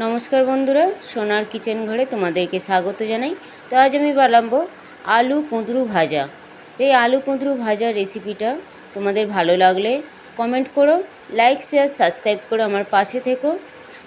নমস্কার বন্ধুরা, সোনার কিচেন ঘরে তোমাদেরকে স্বাগত জানাই। তো আজ আমি বানাবো আলু কুঁদরু ভাজা। এই আলু কুঁদরু ভাজার রেসিপিটা তোমাদের ভালো লাগলে কমেন্ট করো, লাইক শেয়ার সাবস্ক্রাইব করো, আমার পাশে থেকো।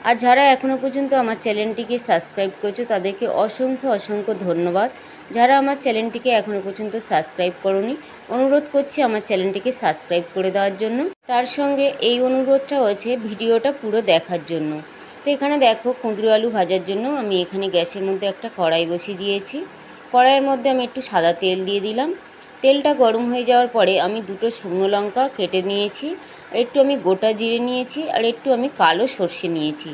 আর যারা এখনও পর্যন্ত আমার চ্যানেলটিকে সাবস্ক্রাইব করেছো তাদেরকে অসংখ্য অসংখ্য ধন্যবাদ। যারা আমার চ্যানেলটিকে এখনও পর্যন্ত সাবস্ক্রাইব করোনি, অনুরোধ করছি আমার চ্যানেলটিকে সাবস্ক্রাইব করে দেওয়ার জন্য। তার সঙ্গে এই অনুরোধটা হচ্ছে ভিডিওটা পুরো দেখার জন্য। তো এখানে দেখো, কুঁদরু আলু ভাজার জন্য আমি এখানে গ্যাসের মধ্যে একটা কড়াই বসিয়ে দিয়েছি। কড়াইয়ের মধ্যে আমি একটু সাদা তেল দিয়ে দিলাম। তেলটা গরম হয়ে যাওয়ার পরে আমি দুটো শুকনো লঙ্কা কেটে নিয়েছি, আর একটু আমি গোটা জিরে নিয়েছি, আর একটু আমি কালো সর্ষে নিয়েছি।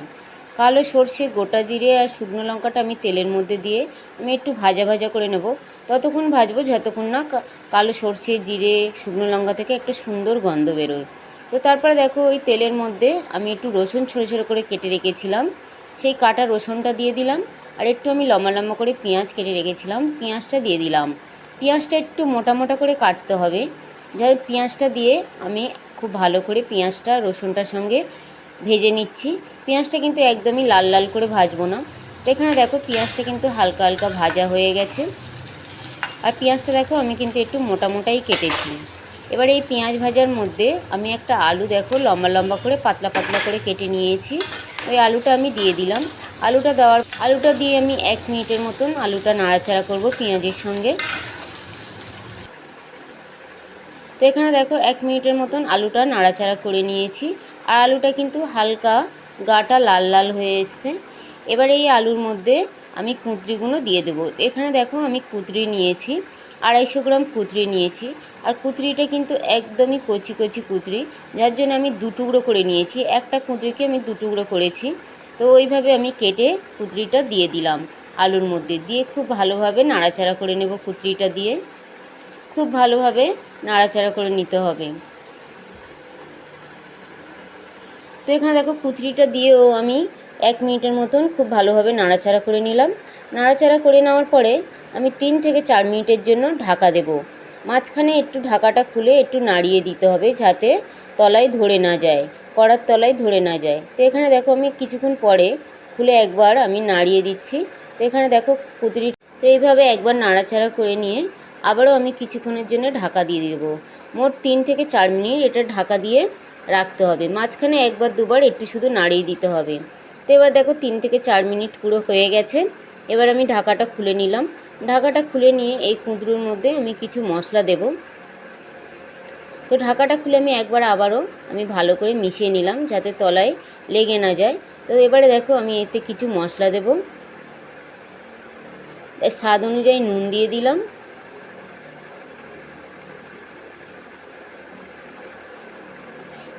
কালো সর্ষে, গোটা জিরে আর শুকনো লঙ্কাটা আমি তেলের মধ্যে দিয়ে আমি একটু ভাজা ভাজা করে নেব। ততক্ষণ ভাজবো যতক্ষণ না কালো সর্ষে, জিরে, শুকনো লঙ্কা থেকে একটা সুন্দর গন্ধ বেরোয়। তো তারপরে দেখো, ওই তেলের মধ্যে আমি একটু রসুন ছোটো ছোটো করে কেটে রেখেছিলাম, সেই কাটা রসুনটা দিয়ে দিলাম। আর একটু আমি লম্বা লম্বা করে পেঁয়াজ কেটে রেখেছিলাম, পেঁয়াজটা দিয়ে দিলাম। পেঁয়াজটা একটু মোটা মোটা করে কাটতে হবে। যাই পেঁয়াজটা দিয়ে আমি খুব ভালো করে পেঁয়াজটা রসুনটার সঙ্গে ভেজে নিচ্ছি। পেঁয়াজটা কিন্তু একদমই লাল লাল করে ভাজবো না। তো এখানে দেখো, পেঁয়াজটা কিন্তু হালকা হালকা ভাজা হয়ে গেছে। আর পেঁয়াজটা দেখো আমি কিন্তু একটু মোটা মোটাই কেটেছি। এবার এই পেঁয়াজ ভাজার মধ্যে আমি একটা আলু দেখো লম্বা লম্বা করে পাতলা পাতলা করে কেটে নিয়েছি, ওই আলুটা আমি দিয়ে দিলাম। আলুটা দিয়ে আমি 1 মিনিটের মতন আলুটা নাড়াচাড়া করব পেঁয়াজের সঙ্গে। তো এখানে দেখো 1 মিনিটের মতন আলুটা নাড়াচাড়া করে নিয়েছি, আর আলুটা কিন্তু হালকা গাটা লাল লাল হয়ে এসছে। এবার এই আলুর মধ্যে আমি কুঁদরিগুলো দিয়ে দেবো। এখানে দেখো আমি কুঁদরি নিয়েছি, 250 গ্রাম কুঁদরি নিয়েছি। আর কুঁদরিটা কিন্তু একদমই কচি কচি কুঁদরি, যার জন্য আমি 2 টুকরো করে নিয়েছি। একটা কুঁদরিকে আমি 2 টুকরো করেছি। তো ওইভাবে আমি কেটে কুঁদরিটা দিয়ে দিলাম আলুর মধ্যে, দিয়ে খুব ভালোভাবে নাড়াচাড়া করে নেব। কুঁদরিটা দিয়ে খুব ভালোভাবে নাড়াচাড়া করে নিতে হবে। তো এখানে দেখো, কুঁদরিটা দিয়েও আমি 1 মিনিটের মতন খুব ভালোভাবে নাড়াচাড়া করে নিলাম। নাড়াচাড়া করে নেওয়ার পরে আমি 3 থেকে 4 মিনিটের জন্য ঢাকা দেব। মাঝখানে একটু ঢাকাটা খুলে একটু নাড়িয়ে দিতে হবে, যাতে তলায় ধরে না যায়, কড়ার তলায় ধরে না যায়। তো এখানে দেখো আমি কিছুক্ষণ পরে খুলে একবার আমি নাড়িয়ে দিচ্ছি। তো এখানে দেখো কুঁদরি, তো এইভাবে একবার নাড়াচাড়া করে নিয়ে আবারও আমি কিছুক্ষণের জন্য ঢাকা দিয়ে দেবো। মোট 3 থেকে 4 মিনিট এটা ঢাকা দিয়ে রাখতে হবে। মাঝখানে একবার দুবার একটু শুধু নাড়িয়ে দিতে হবে। তো এবার দেখো 3 থেকে 4 মিনিট পুরো হয়ে গেছে। এবার আমি ঢাকাটা খুলে নিলাম। ঢাকাটা খুলে নিয়ে এই কুঁদরুর মধ্যে আমি কিছু মশলা দেব। তো ঢাকাটা খুলে আমি একবার আবারও আমি ভালো করে মিশিয়ে নিলাম, যাতে তলায় লেগে না যায়। তো এবারে দেখো আমি এতে কিছু মশলা দেব। স্বাদ অনুযায়ী নুন দিয়ে দিলাম।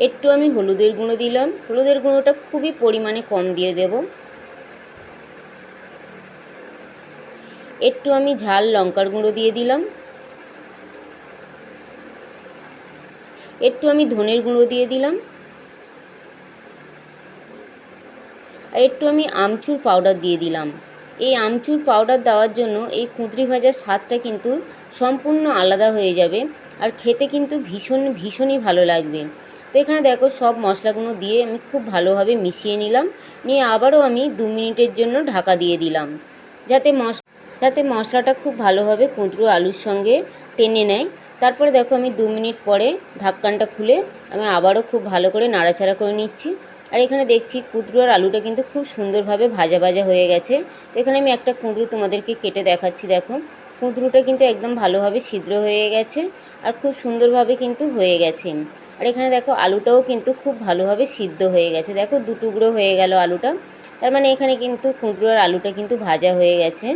একটু আমি হলুদের গুঁড়ো দিলাম, হলুদের গুঁড়োটা খুবই পরিমাণে কম দিয়ে দেব। একটু আমি ঝাল লঙ্কার গুঁড়ো দিয়ে দিলাম। একটু আমি ধনের গুঁড়ো দিয়ে দিলাম। আর একটু আমি আমচুর পাউডার দিয়ে দিলাম। এই আমচুর পাউডার দেওয়ার জন্য এই কুঁদরি ভাজার স্বাদটা কিন্তু সম্পূর্ণ আলাদা হয়ে যাবে, আর খেতে কিন্তু ভীষণই ভালো লাগবে। তো এখানে দেখো সব মশলাগুলো দিয়ে আমি খুব ভালোভাবে মিশিয়ে নিলাম। নিয়ে আবারও আমি 2 মিনিটের জন্য ঢাকা দিয়ে দিলাম, যাতে মশলাটা খুব ভালোভাবে কুঁদরু আলুর সঙ্গে টেনে নেয়। তারপরে দেখো আমি 2 মিনিট পরে ঢাকনাটা খুলে আমি আবারও খুব ভালো করে নাড়াচাড়া করে নিচ্ছি। আর এখানে দেখছি কুঁদরু আর আলুটা কিন্তু খুব সুন্দরভাবে ভাজা ভাজা হয়ে গেছে। তো এখানে আমি একটা কুঁদরু তোমাদেরকে কেটে দেখাচ্ছি। দেখো কুঁদরুটা কিন্তু একদম ভালোভাবে ছিদ্র হয়ে গেছে, আর খুব সুন্দরভাবে কিন্তু হয়ে গেছে। আর এখানে দেখো আলুটাও কিন্তু খুব ভালোভাবে সিদ্ধ হয়ে গেছে। দেখো 2 টুকরো হয়ে গেল আলুটা, তার মানে এখানে কিন্তু কুঁদরু আর আলুটা কিন্তু ভাজা হয়ে গেছে।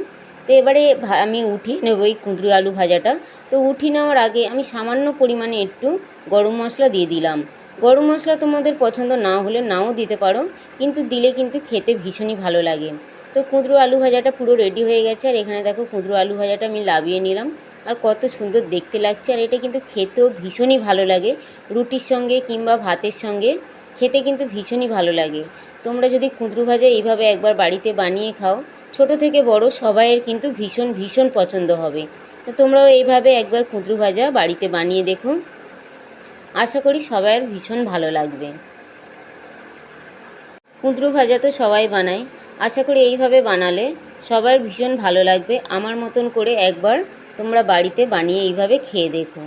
তো এবারে আমি উঠিয়ে নেব এই কুঁদরু আলু ভাজাটা। তো উঠিয়ে নেওয়ার আগে আমি সামান্য পরিমাণে একটু গরম মশলা দিয়ে দিলাম। গরম মশলা তোমাদের পছন্দ না হলে নাও দিতে পারো, কিন্তু দিলে কিন্তু খেতে ভীষণই ভালো লাগে। তো কুঁদরু আলু ভাজাটা পুরো রেডি হয়ে গেছে। আর এখানে দেখো কুঁদরু আলু ভাজাটা আমি নামিয়ে নিলাম, আর কত সুন্দর দেখতে লাগছে। আর এটা কিন্তু খেতেও ভীষণই ভালো লাগে, রুটির সঙ্গে কিংবা ভাতের সঙ্গে খেতে কিন্তু ভীষণই ভালো লাগে। তোমরা যদি কুঁদরু ভাজা এইভাবে একবার বাড়িতে বানিয়ে খাও, ছোট থেকে বড় সবাইয়ের কিন্তু ভীষণ পছন্দ হবে। তো তোমরাও এইভাবে একবার কুঁদরু ভাজা বাড়িতে বানিয়ে দেখো, আশা করি সবার ভীষণ ভালো লাগবে। কুঁদরু ভাজা তো সবাই বানায়, আশা করি এইভাবে বানালে সবার ভীষণ ভালো লাগবে। আমার মতন করে একবার তোমরা বাড়িতে বানিয়ে এইভাবে খেয়ে দেখো।